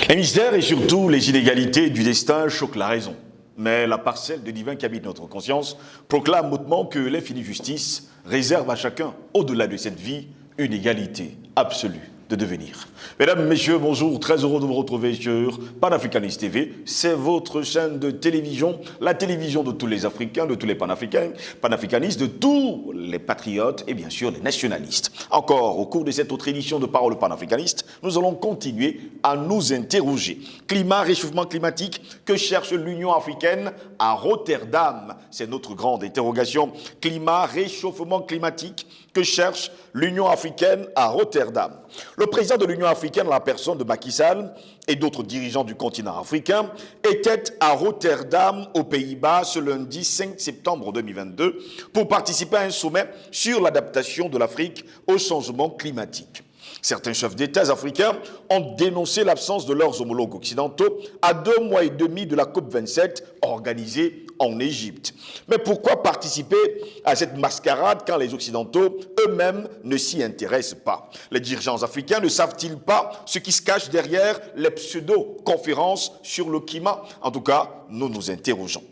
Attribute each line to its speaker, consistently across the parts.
Speaker 1: Les mystères et surtout les inégalités du destin choquent la raison. Mais la parcelle de divin qui habite notre conscience proclame hautement que l'infinie justice réserve à chacun, au-delà de cette vie, une égalité absolue de devenir. Mesdames, Messieurs, bonjour, très heureux de vous retrouver sur Panafricanist TV. C'est votre chaîne de télévision, la télévision de tous les Africains, de tous les panafricanistes, de tous les patriotes et bien sûr les nationalistes. Encore, au cours de cette autre édition de Parole panafricaniste, nous allons continuer à nous interroger. Climat, réchauffement climatique, que cherche l'Union africaine à Rotterdam? C'est notre grande interrogation. Climat, réchauffement climatique, que cherche l'Union africaine à Rotterdam? Le président de l'Union africaine, la personne de Macky Sall et d'autres dirigeants du continent africain, était à Rotterdam, aux Pays-Bas, ce lundi 5 septembre 2022, pour participer à un sommet sur l'adaptation de l'Afrique au changement climatique. Certains chefs d'État africains ont dénoncé l'absence de leurs homologues occidentaux à 2 mois et demi de la COP27 organisée en Égypte. Mais pourquoi participer à cette mascarade quand les Occidentaux eux-mêmes ne s'y intéressent pas? Les dirigeants africains ne savent-ils pas ce qui se cache derrière les pseudo-conférences sur le climat? En tout cas, nous nous interrogeons.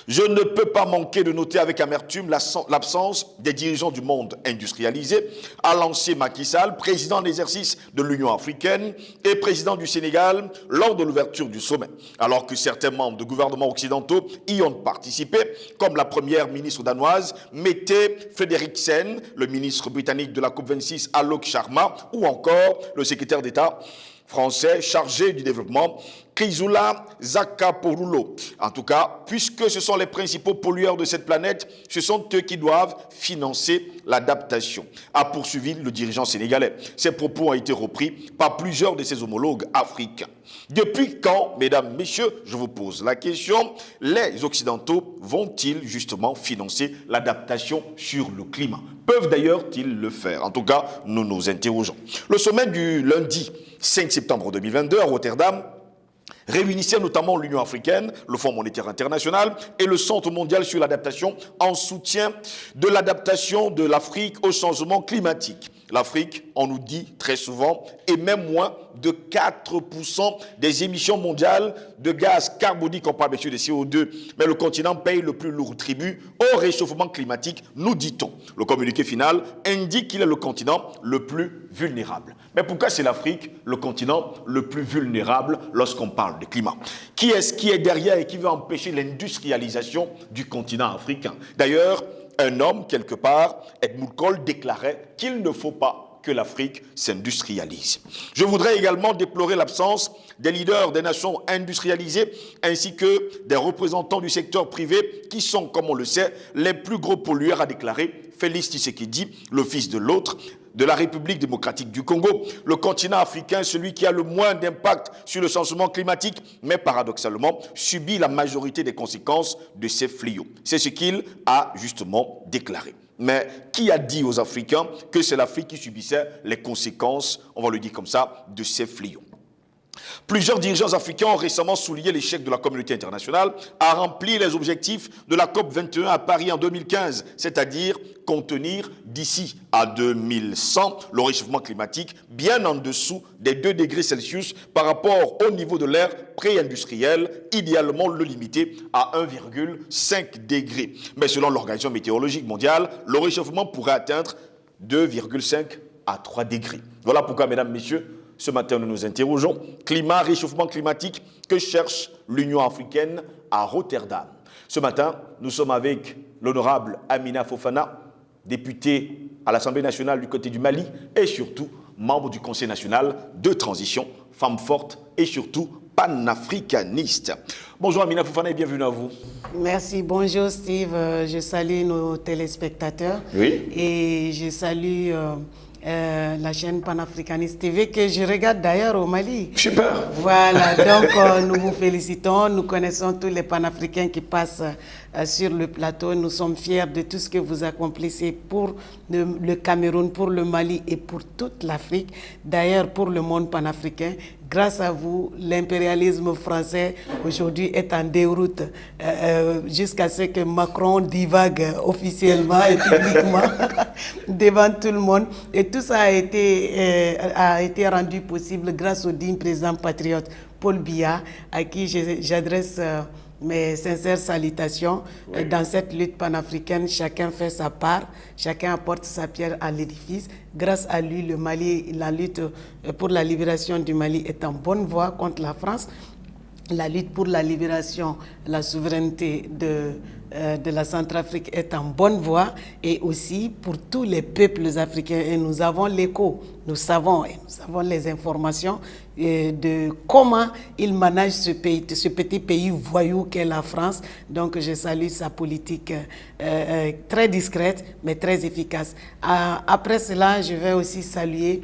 Speaker 1: Je ne peux pas manquer de noter avec amertume l'absence des dirigeants du monde industrialisé, a lancé Macky Sall, président en exercice de l'Union africaine et président du Sénégal lors de l'ouverture du sommet. Alors que certains membres de gouvernements occidentaux y ont participé, comme la première ministre danoise Mette Frederiksen, le ministre britannique de la COP26 Alok Sharma ou encore le secrétaire d'État français chargé du développement, Chrysoula Zacharopoulou. En tout cas, puisque ce sont les principaux pollueurs de cette planète, ce sont eux qui doivent financer l'adaptation, a poursuivi le dirigeant sénégalais. Ces propos ont été repris par plusieurs de ses homologues africains. Depuis quand, mesdames, messieurs, je vous pose la question, les Occidentaux vont-ils justement financer l'adaptation sur le climat? Peuvent d'ailleurs-ils le faire? En tout cas, nous nous interrogeons. Le sommet du lundi 5 septembre 2022 à Rotterdam réunissait notamment l'Union africaine, le Fonds monétaire international et le Centre mondial sur l'adaptation en soutien de l'adaptation de l'Afrique au changement climatique. L'Afrique, on nous dit très souvent, émet moins de 4% des émissions mondiales de gaz carbonique, on parle bien sûr de CO2, mais le continent paye le plus lourd tribut au réchauffement climatique, nous dit-on. Le communiqué final indique qu'il est le continent le plus vulnérable. Mais pourquoi c'est l'Afrique, le continent le plus vulnérable lorsqu'on parle de climat? Qui est-ce qui est derrière et qui veut empêcher l'industrialisation du continent africain? D'ailleurs, un homme, quelque part, Edmund Cole, déclarait qu'il ne faut pas que l'Afrique s'industrialise. Je voudrais également déplorer l'absence des leaders des nations industrialisées ainsi que des représentants du secteur privé qui sont, comme on le sait, les plus gros pollueurs, a déclaré Félix Tshisekedi, le fils de l'autre, de la République démocratique du Congo. Le continent africain, celui qui a le moins d'impact sur le changement climatique, mais paradoxalement, subit la majorité des conséquences de ces fléaux. C'est ce qu'il a justement déclaré. Mais qui a dit aux Africains que c'est l'Afrique qui subissait les conséquences, on va le dire comme ça, de ces fléaux? Plusieurs dirigeants africains ont récemment souligné l'échec de la communauté internationale à remplir les objectifs de la COP21 à Paris en 2015, c'est-à-dire contenir d'ici à 2100 le réchauffement climatique bien en dessous des 2 degrés Celsius par rapport au niveau de l'ère pré-industrielle, idéalement le limiter à 1,5 degrés. Mais selon l'Organisation météorologique mondiale, le réchauffement pourrait atteindre 2,5 à 3 degrés. Voilà pourquoi, mesdames, messieurs, ce matin, nous nous interrogeons. Climat, réchauffement climatique, que cherche l'Union africaine à Rotterdam? Ce matin, nous sommes avec l'honorable Amina Fofana, députée à l'Assemblée nationale du côté du Mali et surtout membre du Conseil national de transition, femme forte et surtout panafricaniste. Bonjour Amina Fofana et bienvenue à vous.
Speaker 2: Merci, bonjour Steve, je salue nos téléspectateurs.
Speaker 1: Oui.
Speaker 2: Et je salue la chaîne Panafricaniste TV que je regarde d'ailleurs au Mali.
Speaker 1: Super.
Speaker 2: Voilà, donc nous vous félicitons, nous connaissons tous les panafricains qui passent sur le plateau, nous sommes fiers de tout ce que vous accomplissez pour le Cameroun, pour le Mali et pour toute l'Afrique, d'ailleurs pour le monde panafricain. Grâce à vous, l'impérialisme français aujourd'hui est en déroute jusqu'à ce que Macron divague officiellement et publiquement devant tout le monde. Et tout ça a été rendu possible grâce au digne président patriote Paul Biya, à qui j'adresse mes sincères salutations. Oui. Dans cette lutte panafricaine, chacun fait sa part, chacun apporte sa pierre à l'édifice. Grâce à lui, le Mali, la lutte pour la libération du Mali est en bonne voie contre la France. La lutte pour la libération, la souveraineté de la Centrafrique est en bonne voie, et aussi pour tous les peuples africains. Et nous avons l'écho, nous savons les informations de comment il manage ce petit pays voyou qu'est la France. Donc je salue sa politique très discrète mais très efficace. Après cela, je vais aussi saluer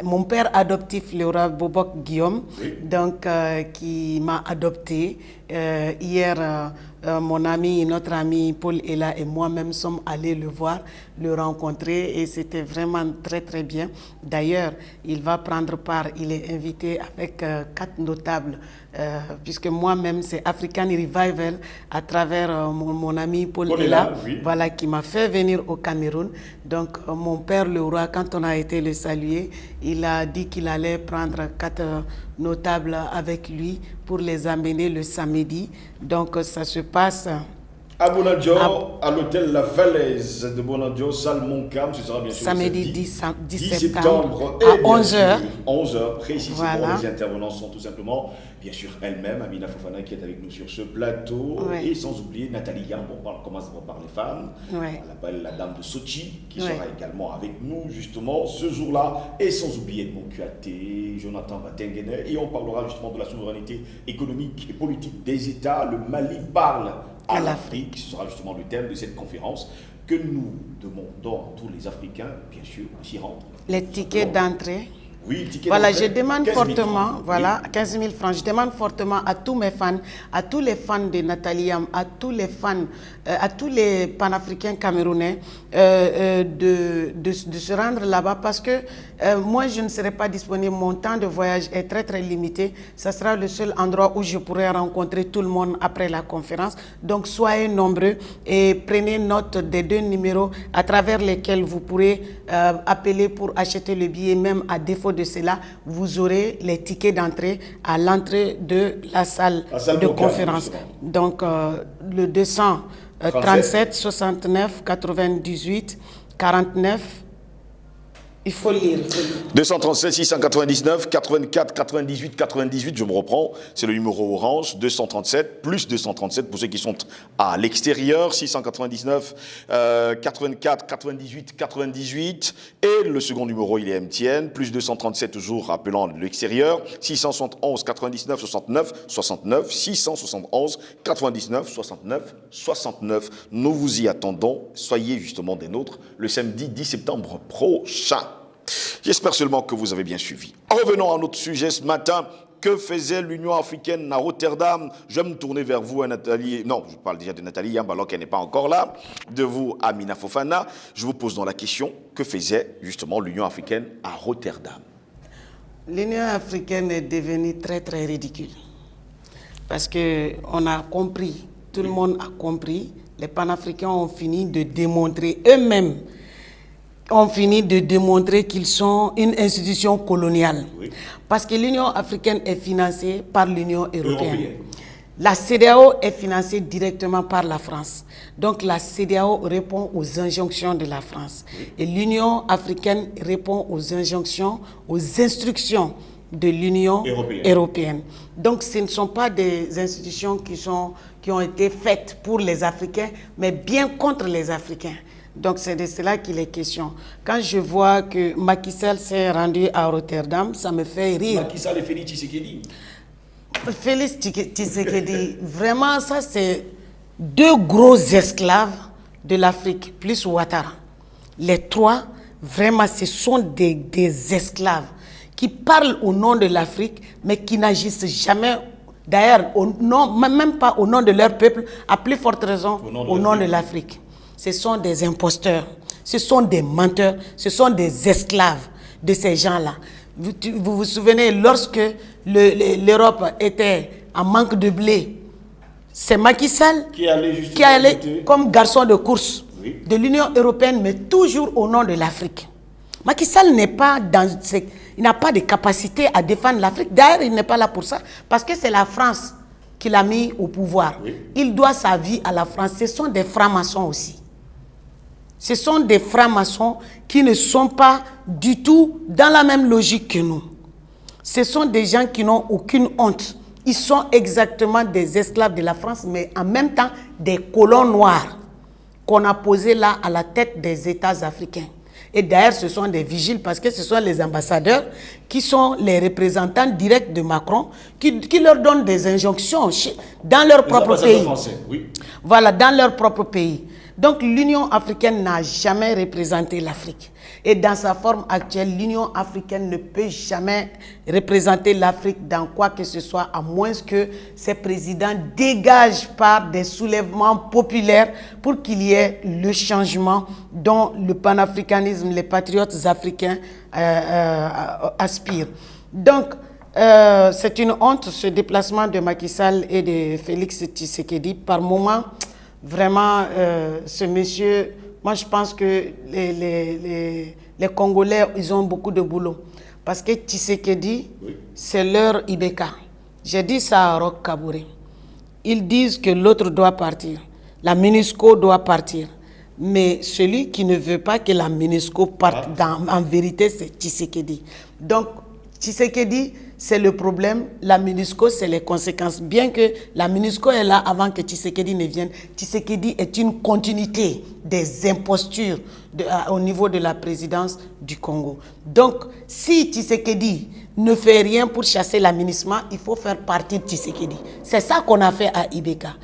Speaker 2: mon père adoptif, le roi Bobok Guillaume, oui. Donc qui m'a adopté. Hier, mon ami, notre ami Paul Ella et moi-même sommes allés le voir, le rencontrer, et c'était vraiment très très bien. D'ailleurs, il va prendre part, il est invité avec 4 notables, puisque moi-même c'est African Revival à travers mon ami Paul Ella, oui. Voilà, qui m'a fait venir au Cameroun. Donc mon père le roi, quand on a été le saluer, il a dit qu'il allait prendre 4 notables avec lui pour les amener le samedi. Donc ça se passe
Speaker 1: à Bonadjo, à l'hôtel La Falaise de Bonadjo, salle Montcalm. Ce sera bien sûr
Speaker 2: samedi 10 septembre à 11h.
Speaker 1: 11h précisément.
Speaker 2: Voilà.
Speaker 1: Les intervenants sont tout simplement, bien sûr, elle-même, Amina Fofana, qui est avec nous sur ce plateau.
Speaker 2: Ouais.
Speaker 1: Et sans oublier Nathalie Yamb, on commence par les femmes.
Speaker 2: Ouais.
Speaker 1: On l'appelle la dame de Sochi, qui
Speaker 2: ouais.
Speaker 1: sera également avec nous, justement, ce jour-là. Et sans oublier Edmond Kuaté, Jonathan Batengene. Et on parlera justement de la souveraineté économique et politique des États. Le Mali parle à l'Afrique. Ce sera justement le thème de cette conférence que nous demandons à tous les Africains, bien sûr, d'y rendre.
Speaker 2: Les tickets d'entrée.
Speaker 1: Oui, tickets
Speaker 2: voilà,
Speaker 1: d'entrée.
Speaker 2: Je demande fortement, voilà,
Speaker 1: oui.
Speaker 2: 15 000 francs. Je demande fortement à tous mes fans, à tous les fans de Nathalie Yamb, à tous les fans, à tous les panafricains camerounais de se rendre là-bas, parce que moi, je ne serai pas disponible. Mon temps de voyage est très, très limité. Ce sera le seul endroit où je pourrai rencontrer tout le monde après la conférence. Donc, soyez nombreux et prenez note des 2 numéros à travers lesquels vous pourrez appeler pour acheter le billet. Même à défaut de cela, vous aurez les tickets d'entrée à l'entrée de la salle de conférence. Donc, le 237 69 98 49. Il faut lire.
Speaker 1: 237 699 84 98 98, je me reprends, c'est le numéro orange. 237 plus 237 pour ceux qui sont à l'extérieur, 699 84 98 98, et le second numéro il est MTN, plus 237 toujours appelant l'extérieur, 671 99 69 69, 671 99 69 69. Nous vous y attendons, soyez justement des nôtres le samedi 10 septembre prochain. J'espère seulement que vous avez bien suivi. Revenons à notre sujet ce matin. Que faisait l'Union africaine à Rotterdam? Je vais me tourner vers vous, Nathalie. Non, je parle déjà de Nathalie Yamb, alors qu'elle n'est pas encore là. De vous, Amina Fofana. Je vous pose donc la question, que faisait justement l'Union africaine à Rotterdam?
Speaker 2: L'Union africaine est devenue très, très ridicule. Parce qu'on a compris, tout le monde a compris, les panafricains ont fini de démontrer eux-mêmes, qu'ils sont une institution coloniale. Oui. Parce que l'Union africaine est financée par l'Union européenne. La CEDEAO est financée directement par la France. Donc la CEDEAO répond aux injonctions de la France. Oui. Et l'Union africaine répond aux injonctions, aux instructions de l'Union européenne. Donc ce ne sont pas des institutions qui ont été faites pour les Africains, mais bien contre les Africains. Donc c'est de cela qu'il est question. Quand je vois que Macky Sall s'est rendu à Rotterdam, ça me fait rire.
Speaker 1: Macky Sall et Félix Tshisekedi.
Speaker 2: Félix Tshisekedi, vraiment ça c'est 2 gros esclaves de l'Afrique, plus Ouattara. Les 3, vraiment ce sont des esclaves qui parlent au nom de l'Afrique, mais qui n'agissent jamais, d'ailleurs, même pas au nom de leur peuple, à plus forte raison au nom de l'Afrique. Ce sont des imposteurs, ce sont des menteurs, ce sont des esclaves de ces gens-là. Vous vous souvenez, lorsque l'Europe était en manque de blé, c'est Macky Sall qui allait comme garçon de course de l'Union européenne, mais toujours au nom de l'Afrique. Macky Sall n'est pas il n'a pas de capacité à défendre l'Afrique. D'ailleurs, il n'est pas là pour ça, parce que c'est la France qui l'a mis au pouvoir. Oui. Il doit sa vie à la France. Ce sont des francs-maçons aussi. Ce sont des francs-maçons qui ne sont pas du tout dans la même logique que nous. Ce sont des gens qui n'ont aucune honte. Ils sont exactement des esclaves de la France, mais en même temps des colons noirs qu'on a posés là à la tête des États africains. Et d'ailleurs, ce sont des vigiles parce que ce sont les ambassadeurs qui sont les représentants directs de Macron qui leur donnent des injonctions dans leur propre pays.
Speaker 1: Français, oui.
Speaker 2: Voilà, dans leur propre pays. Donc l'Union africaine n'a jamais représenté l'Afrique. Et dans sa forme actuelle, l'Union africaine ne peut jamais représenter l'Afrique dans quoi que ce soit, à moins que ses présidents dégagent par des soulèvements populaires pour qu'il y ait le changement dont le panafricanisme, les patriotes africains aspirent. Donc, c'est une honte, ce déplacement de Macky Sall et de Félix Tshisekedi. Par moment, vraiment, ce monsieur... Moi, je pense que les Congolais, ils ont beaucoup de boulot. Parce que Tshisekedi, oui, c'est leur Ibeka. J'ai dit ça à Roch Kabouré. Ils disent que l'autre doit partir. La MINUSCO doit partir. Mais celui qui ne veut pas que la MINUSCO parte, en vérité, c'est Tshisekedi. Donc, Tshisekedi, c'est le problème. La MINUSCO, c'est les conséquences. Bien que la MINUSCO est là avant que Tshisekedi ne vienne, Tshisekedi est une continuité des impostures au niveau de la présidence du Congo. Donc, si Tshisekedi ne fait rien pour chasser la MINUSMA, il faut faire partie de Tshisekedi. C'est ça qu'on a fait à Ibeka.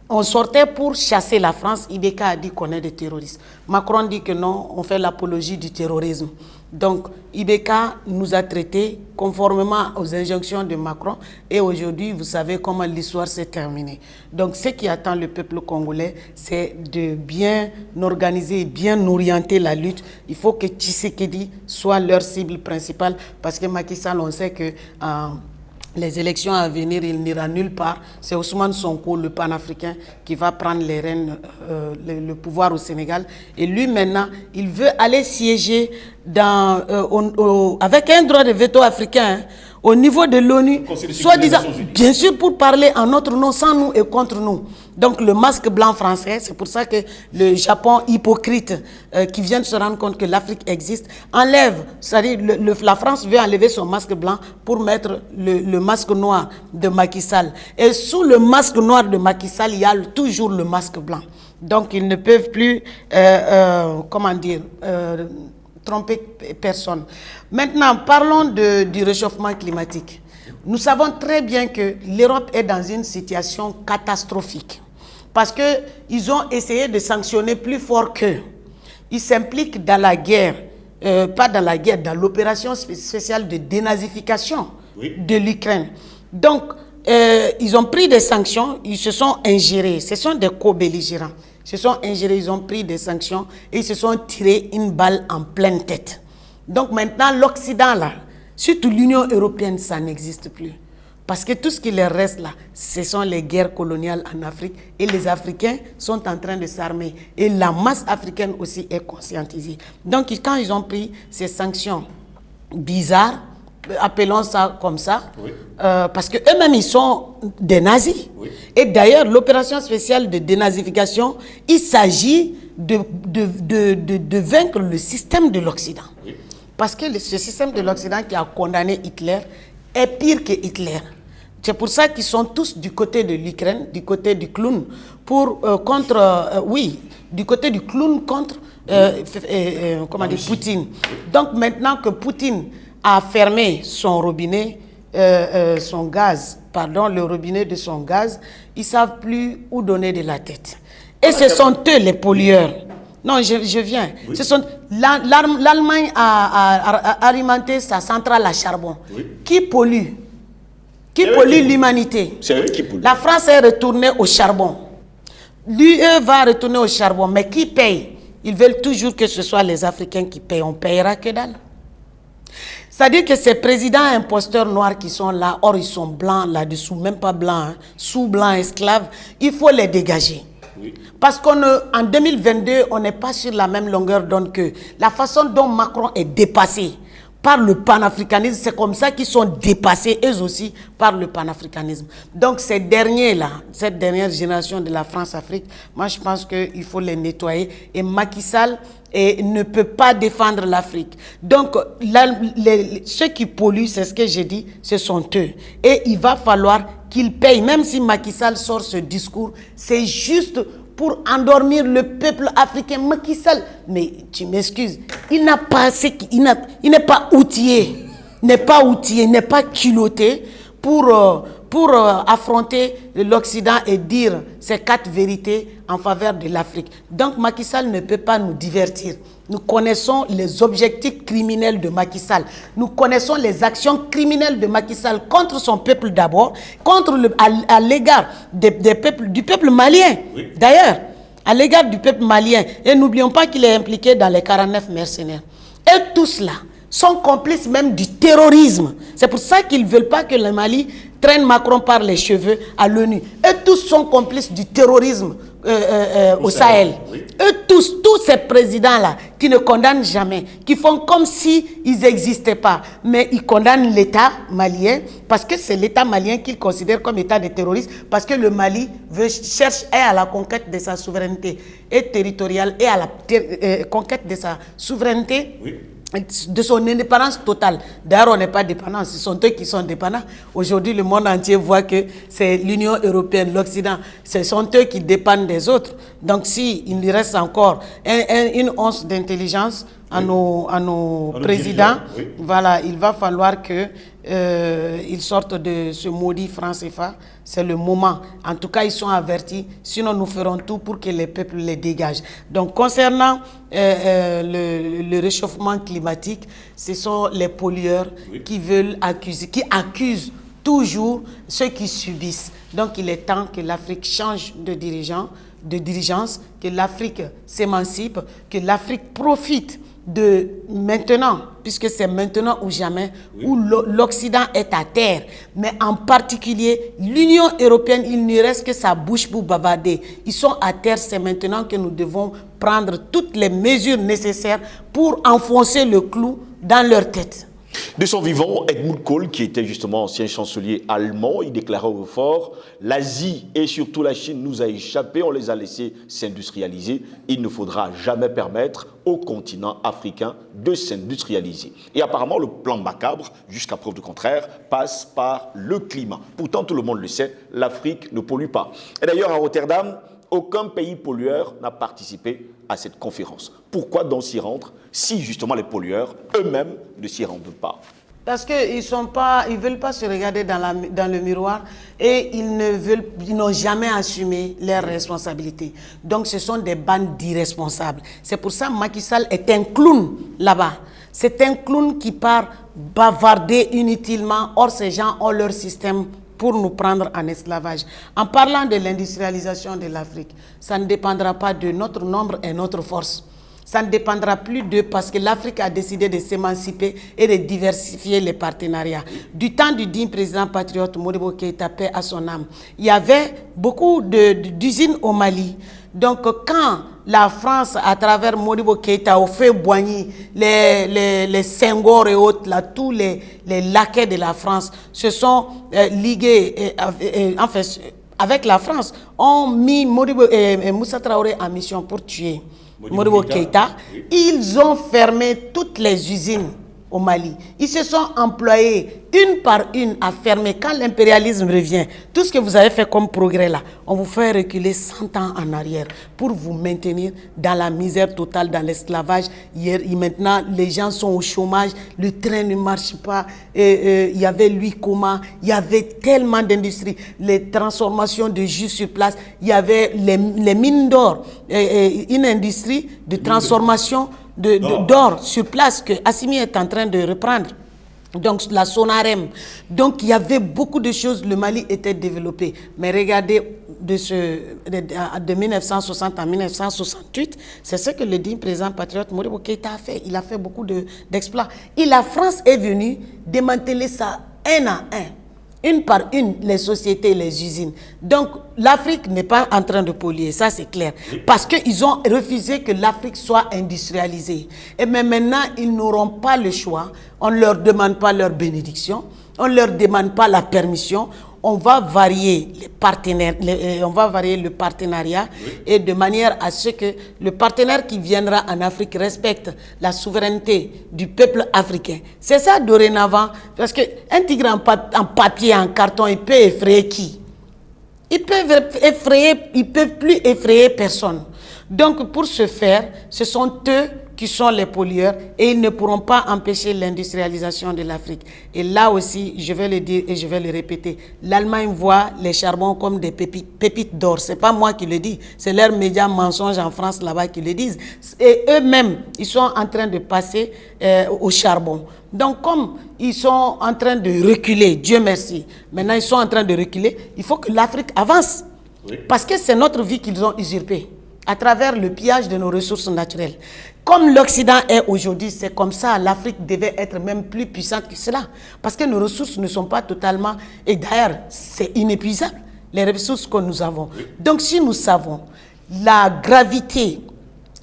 Speaker 2: On sortait pour chasser la France. Ibeka a dit qu'on est des terroristes. Macron dit que non, on fait l'apologie du terrorisme. Donc, Ibeka nous a traités conformément aux injonctions de Macron. Et aujourd'hui, vous savez comment l'histoire s'est terminée. Donc, ce qui attend le peuple congolais, c'est de bien organiser, bien orienter la lutte. Il faut que Tshisekedi soit leur cible principale. Parce que Macky Sall, on sait que... les élections à venir, il n'ira nulle part. C'est Ousmane Sonko, le panafricain, qui va prendre les rênes, le pouvoir au Sénégal. Et lui, maintenant, il veut aller siéger avec un droit de veto africain, hein, au niveau de l'ONU, soi-disant, bien sûr, pour parler en notre nom, sans nous et contre nous. Donc, le masque blanc français, c'est pour ça que le Japon hypocrite, qui vient de se rendre compte que l'Afrique existe, enlève, c'est-à-dire la France veut enlever son masque blanc pour mettre le masque noir de Macky Sall. Et sous le masque noir de Macky Sall, il y a toujours le masque blanc. Donc, ils ne peuvent plus, tromper personne. Maintenant, parlons du réchauffement climatique. Nous savons très bien que l'Europe est dans une situation catastrophique parce qu'ils ont essayé de sanctionner plus fort qu'eux. Ils s'impliquent dans la guerre, pas dans la guerre, dans l'opération spéciale de dénazification, oui, de l'Ukraine. Donc, ils ont pris des sanctions, ils se sont ingérés, ce sont des co-belligérants. Ils se sont ingérés, ils ont pris des sanctions et ils se sont tirés une balle en pleine tête. Donc maintenant, l'Occident, là, surtout l'Union européenne, ça n'existe plus. Parce que tout ce qui leur reste là, ce sont les guerres coloniales en Afrique et les Africains sont en train de s'armer. Et la masse africaine aussi est conscientisée. Donc quand ils ont pris ces sanctions bizarres, appelons ça comme ça, oui, parce qu'eux-mêmes, ils sont des nazis. Oui. Et d'ailleurs, l'opération spéciale de dénazification, il s'agit de vaincre le système de l'Occident. Oui. Parce que ce système de l'Occident qui a condamné Hitler est pire que Hitler. C'est pour ça qu'ils sont tous du côté de l'Ukraine, du côté du clown, du côté du clown contre Poutine. Donc maintenant que Poutine a fermé son robinet, le robinet de son gaz, ils ne savent plus où donner de la tête. Et ce sont eux les pollueurs. Non, je viens. Oui. L'Allemagne a alimenté sa centrale à charbon. Oui. Qui pollue? Qui pollue l'humanité?
Speaker 1: C'est eux qui polluent.
Speaker 2: La France est retournée au charbon. L'UE va retourner au charbon. Mais qui paye? Ils veulent toujours que ce soit les Africains qui payent. On ne payera que dalle. C'est-à-dire que ces présidents imposteurs noirs qui sont là, or ils sont blancs là-dessous, même pas blancs, hein, sous-blancs, esclaves, il faut les dégager. Oui. Parce qu'en 2022, on n'est pas sur la même longueur d'onde que la façon dont Macron est dépassé par le panafricanisme, c'est comme ça qu'ils sont dépassés eux aussi par le panafricanisme. Donc ces derniers-là, cette dernière génération de la France-Afrique, moi je pense qu'il faut les nettoyer. Et Macky Sall ne peut pas défendre l'Afrique. Donc ceux qui polluent, c'est ce que j'ai dit, ce sont eux. Et il va falloir qu'ils payent, même si Macky Sall sort ce discours, c'est juste pour endormir le peuple africain. Macky Sall, mais tu m'excuses, il n'a pas assez, il n'est pas outillé, n'est pas culotté pour affronter l'Occident et dire ces 4 vérités en faveur de l'Afrique. Donc Macky Sall ne peut pas nous divertir. Nous connaissons les objectifs criminels de Macky Sall. Nous connaissons les actions criminelles de Macky Sall contre son peuple d'abord, à l'égard du peuple malien, oui. D'ailleurs, à l'égard du peuple malien. Et n'oublions pas qu'il est impliqué dans les 49 mercenaires. Et tout cela sont complices même du terrorisme. C'est pour ça qu'ils ne veulent pas que le Mali traîne Macron par les cheveux à l'ONU. Et tous sont complices du terrorisme au Sahel. Oui. Eux tous ces présidents-là qui ne condamnent jamais, qui font comme si ils n'existaient pas, mais ils condamnent l'État malien parce que c'est l'État malien qu'ils considèrent comme État de terroristes, parce que le Mali cherche à la conquête de sa souveraineté et territoriale et à la conquête de sa souveraineté. Oui. De son indépendance totale. D'ailleurs, on n'est pas dépendant, ce sont eux qui sont dépendants. Aujourd'hui, le monde entier voit que c'est l'Union européenne, l'Occident, ce sont eux qui dépendent des autres. Donc, il lui reste encore une once d'intelligence à nos présidents, oui. Voilà, il va falloir qu'ils sortent de ce maudit franc CFA. C'est le moment. En tout cas, ils sont avertis. Sinon, nous ferons tout pour que les peuples les dégagent. Donc, concernant le réchauffement climatique, ce sont les pollueurs, oui. Qui accusent toujours ceux qui subissent. Donc, il est temps que l'Afrique change de dirigeance, que l'Afrique s'émancipe, que l'Afrique profite de maintenant, puisque c'est maintenant ou jamais, oui. Où l'Occident est à terre, mais en particulier l'Union européenne, il ne reste que sa bouche pour bavarder. Ils sont à terre, c'est maintenant que nous devons prendre toutes les mesures nécessaires pour enfoncer le clou dans leur tête.
Speaker 1: De son vivant, Helmut Kohl, qui était justement ancien chancelier allemand, il déclarait au fort « L'Asie et surtout la Chine nous a échappé, on les a laissés s'industrialiser. Il ne faudra jamais permettre au continent africain de s'industrialiser. » Et apparemment, le plan macabre, jusqu'à preuve du contraire, passe par le climat. Pourtant, tout le monde le sait, l'Afrique ne pollue pas. Et d'ailleurs, à Rotterdam, aucun pays pollueur n'a participé à cette conférence. Pourquoi donc s'y rendre si justement les pollueurs eux-mêmes ne s'y rendent pas?
Speaker 2: Parce qu'ils ne veulent pas se regarder dans le miroir et ils n'ont jamais assumé leurs responsabilités. Donc ce sont des bandes d'irresponsables. C'est pour ça que Macky Sall est un clown là-bas. C'est un clown qui part bavarder inutilement. Or ces gens ont leur système pour nous prendre en esclavage. En parlant de l'industrialisation de l'Afrique, ça ne dépendra pas de notre nombre et notre force. Ça ne dépendra plus d'eux parce que l'Afrique a décidé de s'émanciper et de diversifier les partenariats. Du temps du digne président patriote Modibo Keïta, paix à son âme, il y avait beaucoup d'usines au Mali. Donc quand la France, à travers Modibo Keïta, au fait Boigny, les Senghor et autres, là, tous les laquais de la France se sont ligués, avec la France, ont mis Moussa Traoré en mission pour tuer Modibo Keïta. Oui. Ils ont fermé toutes les usines au Mali. Ils se sont employés une par une à fermer. Quand l'impérialisme revient, tout ce que vous avez fait comme progrès là, on vous fait reculer 100 ans en arrière pour vous maintenir dans la misère totale, dans l'esclavage. Maintenant, les gens sont au chômage, le train ne marche pas. Il y avait l'Uicoma, il y avait tellement d'industries, les transformations de jus sur place, il y avait les mines d'or, une industrie de transformation d'or sur place que Assimi est en train de reprendre. Donc la Sonarem. Donc il y avait beaucoup de choses, le Mali était développé. Mais regardez, de 1960 à 1968, c'est ce que le digne président patriote Modibo Keïta a fait. Il a fait beaucoup d'exploits. Et la France est venue démanteler ça un à un, une par une, les sociétés, les usines. Donc, l'Afrique n'est pas en train de polluer, ça c'est clair. Parce qu'ils ont refusé que l'Afrique soit industrialisée. Et mais maintenant, ils n'auront pas le choix. On ne leur demande pas leur bénédiction. On ne leur demande pas la permission. On va varier les partenaires, on va varier le partenariat et de manière à ce que le partenaire qui viendra en Afrique respecte la souveraineté du peuple africain. C'est ça dorénavant, parce qu'un tigre en papier, en carton, il peut effrayer qui? Ils peuvent plus effrayer personne. Donc pour ce faire, ce sont eux qui sont les pollueurs et ils ne pourront pas empêcher l'industrialisation de l'Afrique. Et là aussi, je vais le dire et je vais le répéter, l'Allemagne voit les charbons comme des pépites d'or. Ce n'est pas moi qui le dis, c'est leurs médias mensonges en France là-bas qui le disent. Et eux-mêmes, ils sont en train de passer au charbon. Donc comme ils sont en train de reculer, Dieu merci, maintenant ils sont en train de reculer, il faut que l'Afrique avance. Oui. Parce que c'est notre vie qu'ils ont usurpée à travers le pillage de nos ressources naturelles. Comme l'Occident est aujourd'hui, c'est comme ça, l'Afrique devait être même plus puissante que cela. Parce que nos ressources ne sont pas totalement... Et d'ailleurs, c'est inépuisable, les ressources que nous avons. Donc si nous savons la gravité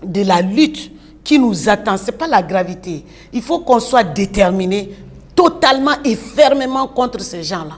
Speaker 2: de la lutte qui nous attend, ce n'est pas la gravité. Il faut qu'on soit déterminé totalement et fermement contre ces gens-là.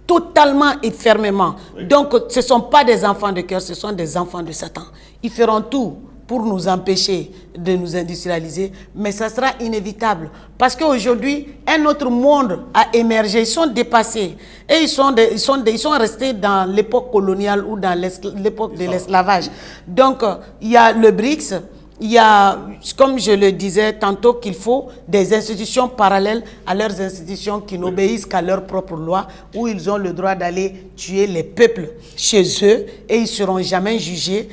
Speaker 2: Totalement et fermement. Oui. Donc, ce ne sont pas des enfants de cœur, ce sont des enfants de Satan. Ils feront tout pour nous empêcher de nous industrialiser, mais ça sera inévitable. Parce qu'aujourd'hui, un autre monde a émergé, ils sont dépassés. Et ils sont restés dans l'époque coloniale ou dans l'époque de l'esclavage. Donc, il y a le BRICS. Il y a, comme je le disais tantôt, qu'il faut des institutions parallèles à leurs institutions qui n'obéissent qu'à leurs propres lois, où ils ont le droit d'aller tuer les peuples chez eux et ils ne seront jamais jugés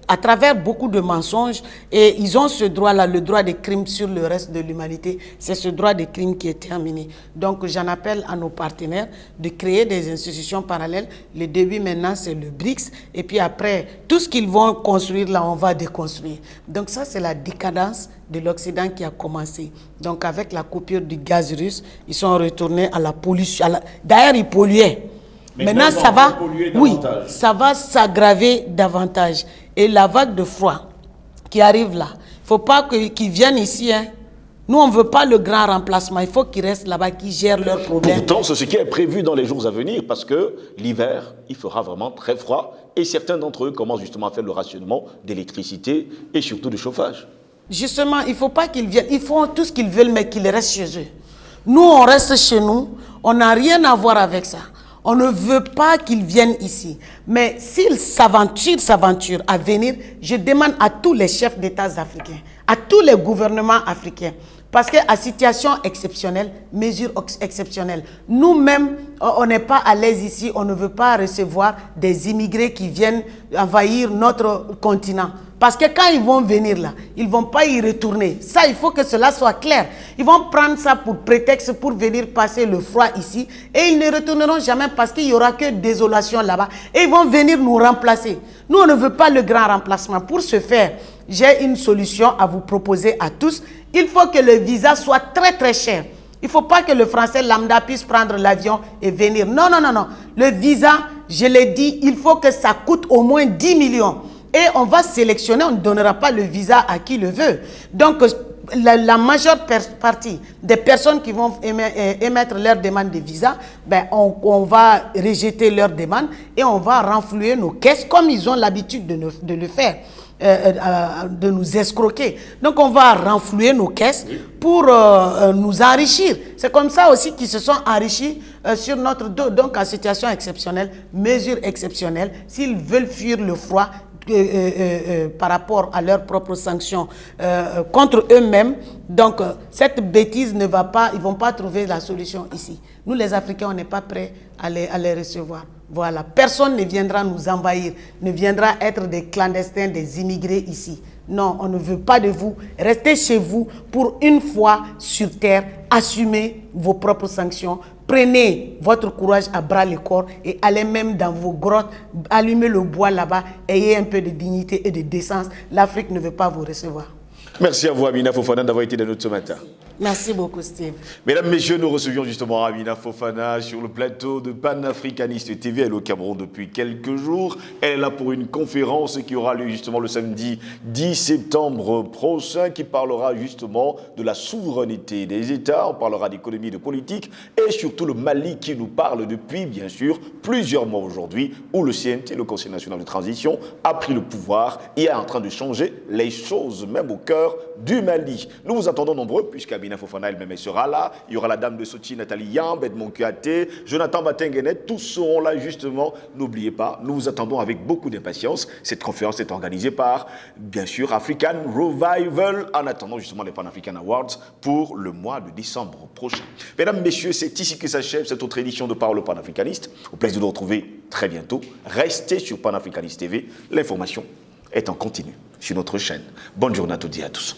Speaker 2: à travers beaucoup de mensonges. Et ils ont ce droit-là, le droit de crime sur le reste de l'humanité. C'est ce droit de crime qui est terminé. Donc j'en appelle à nos partenaires de créer des institutions parallèles. Le début maintenant, c'est le BRICS. Et puis après, tout ce qu'ils vont construire là, on va déconstruire. Donc ça, c'est la décadence de l'Occident qui a commencé. Donc avec la coupure du gaz russe, ils sont retournés à la pollution. D'ailleurs, ils polluaient. Maintenant, ça va, oui, ça va s'aggraver davantage. Et la vague de froid qui arrive là, il ne faut pas qu'ils viennent ici. Hein. Nous, on ne veut pas le grand remplacement. Il faut qu'ils restent là-bas, qu'ils gèrent leurs problèmes.
Speaker 1: Pourtant, c'est ce qui est prévu dans les jours à venir, parce que l'hiver, il fera vraiment très froid. Et certains d'entre eux commencent justement à faire le rationnement d'électricité et surtout de chauffage.
Speaker 2: Justement, il ne faut pas qu'ils viennent. Ils font tout ce qu'ils veulent, mais qu'ils restent chez eux. Nous, on reste chez nous. On n'a rien à voir avec ça. On ne veut pas qu'ils viennent ici. Mais s'ils s'aventurent à venir, je demande à tous les chefs d'État africains, à tous les gouvernements africains, parce qu'à situation exceptionnelle, mesure exceptionnelle, nous-mêmes, on n'est pas à l'aise ici, on ne veut pas recevoir des immigrés qui viennent envahir notre continent. Parce que quand ils vont venir là, ils ne vont pas y retourner. Ça, il faut que cela soit clair. Ils vont prendre ça pour prétexte pour venir passer le froid ici. Et ils ne retourneront jamais parce qu'il n'y aura que désolation là-bas. Et ils vont venir nous remplacer. Nous, on ne veut pas le grand remplacement. Pour ce faire, j'ai une solution à vous proposer à tous. Il faut que le visa soit très très cher. Il ne faut pas que le Français lambda puisse prendre l'avion et venir. Non, non, non, non. Le visa, je l'ai dit, il faut que ça coûte au moins 10 millions. Et on va sélectionner, on ne donnera pas le visa à qui le veut. Donc, la majeure partie des personnes qui vont émettre leur demande de visa, ben, on va rejeter leur demande et on va renflouer nos caisses comme ils ont l'habitude de le faire. De nous escroquer. Donc on va renflouer nos caisses pour nous enrichir. C'est comme ça aussi qu'ils se sont enrichis sur notre dos. Donc en situation exceptionnelle, mesure exceptionnelle, s'ils veulent fuir le froid par rapport à leurs propres sanctions contre eux-mêmes, donc cette bêtise ne va pas, ils ne vont pas trouver la solution ici. Nous les Africains, on n'est pas prêts à les recevoir. Voilà, personne ne viendra nous envahir, ne viendra être des clandestins, des immigrés ici. Non, on ne veut pas de vous. Restez chez vous pour une fois sur terre. Assumez vos propres sanctions. Prenez votre courage à bras le corps et allez même dans vos grottes, allumez le bois là-bas, ayez un peu de dignité et de décence. L'Afrique ne veut pas vous recevoir.
Speaker 1: Merci à vous, Amina Fofana, d'avoir été dans notre ce matin.
Speaker 2: Merci beaucoup, Steve.
Speaker 1: Mesdames, Messieurs, nous recevions justement Amina Fofana sur le plateau de Panafricaniste TV. Elle est au Cameroun depuis quelques jours. Elle est là pour une conférence qui aura lieu justement le samedi 10 septembre prochain, qui parlera justement de la souveraineté des États. On parlera d'économie, de politique et surtout le Mali qui nous parle depuis, bien sûr, plusieurs mois aujourd'hui, où le CNT, le Conseil national de transition, a pris le pouvoir et est en train de changer les choses, même au cœur du Mali. Nous vous attendons nombreux, puisqu'Amina Fofana elle-même sera là. Il y aura la dame de Sochi, Nathalie Yamb, Edmond Kuate, Jonathan Batengenet, tous seront là justement. N'oubliez pas, nous vous attendons avec beaucoup d'impatience. Cette conférence est organisée par, bien sûr, African Revival, en attendant justement les Pan-African Awards pour le mois de décembre prochain. Mesdames, Messieurs, c'est ici que s'achève cette autre édition de Parole panafricaniste. Au plaisir de vous retrouver très bientôt. Restez sur Panafricaniste TV. L'information est en continu sur notre chaîne. Bonne journée à toutes et à tous.